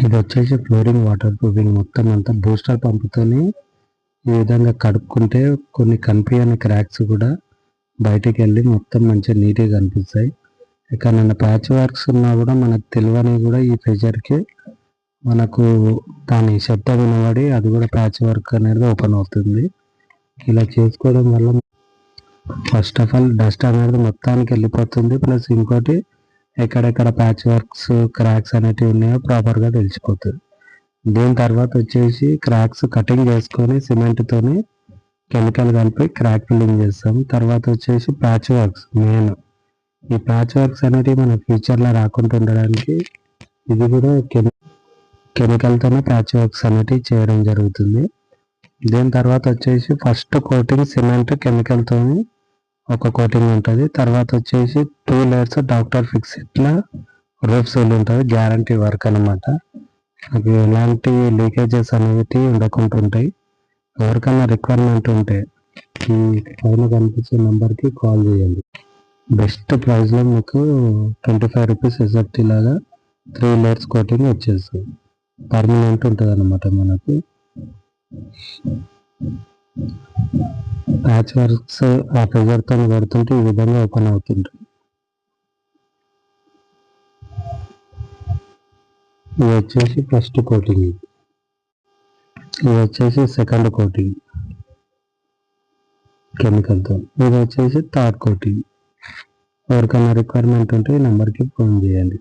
ఇది వచ్చేసి flooring water proofing మొత్తం అంతా బూస్టర్ పంపుతోని ఈ విధంగా కడుక్కుంటే కొన్ని కనిపించని క్రాక్స్ కూడా బయటికి వెళ్ళి మొత్తం మంచిగా నీట్గా కనిపిస్తాయి. ఎక్కడైనా ప్యాచ్ వర్క్స్ ఉన్నా కూడా మనకు తెలియని కూడా ఈ ప్రెషర్కి మనకు దాని శబ్దం వినబడి అది కూడా ప్యాచ్ వర్క్ అనేది ఓపెన్ అవుతుంది. ఇలా చేసుకోవడం వల్ల ఫస్ట్ ఆఫ్ ఆల్ డస్ట్ అనేది మొత్తానికి వెళ్ళిపోతుంది. ప్లస్ ఇంకోటి ఎక్కడెక్కడ ప్యాచ్ వర్క్స్ క్రాక్స్ అనేటివి ఉన్నాయో ప్రాపర్గా తెలిసిపోతుంది. దీని తర్వాత వచ్చేసి క్రాక్స్ కటింగ్ చేసుకొని సిమెంట్తోని కెమికల్ కలిపి క్రాక్ ఫిల్లింగ్ చేస్తాం. తర్వాత వచ్చేసి ప్యాచ్ వర్క్స్ మెయిన్. ఈ ప్యాచ్ వర్క్స్ అనేటివి మన ఫ్యూచర్లో రాకుండా ఉండడానికి ఇది కూడా కెమికల్తోనే ప్యాచ్ వర్క్స్ అనేటివి చేయడం జరుగుతుంది. దీని తర్వాత వచ్చేసి ఫస్ట్ కోటింగ్ సిమెంట్ కెమికల్తోని ఒక కోటింగ్ ఉంటుంది. తర్వాత వచ్చేసి 2 layers డాక్టర్ ఫిక్స్ ఇట్లా రూఫ్ సోల్ ఉంటుంది. గ్యారంటీ వర్క్ అనమాట. అది ఎలాంటి లీకేజెస్ అనేవి ఉండకుండా ఉంటాయి. ఎవరికైనా రిక్వైర్మెంట్ ఉంటే ఈ పైన కనిపించే నెంబర్కి కాల్ చేయండి. బెస్ట్ ప్రైస్లో మీకు 25 రూపీస్ ఎస్ఎఫ్టీ లాగా 3 layers కోటింగ్ వచ్చేస్తుంది. పర్మనెంట్ ఉంటుంది అనమాట. మనకు ప్యాచ్ వర్క్స్ ఆ ప్రెజర్తో పడుతుంటే ఈ విధంగా ఓపెన్ అవుతుంటాయి. ఇది వచ్చేసి ఫస్ట్ కోటింగ్. ఇది వచ్చేసి సెకండ్ కోటింగ్ కెమికల్తో. ఇది వచ్చేసి థర్డ్ కోటింగ్. ఎవరికైనా రిక్వైర్మెంట్ ఉంటే ఈ నెంబర్కి ఫోన్ చేయండి.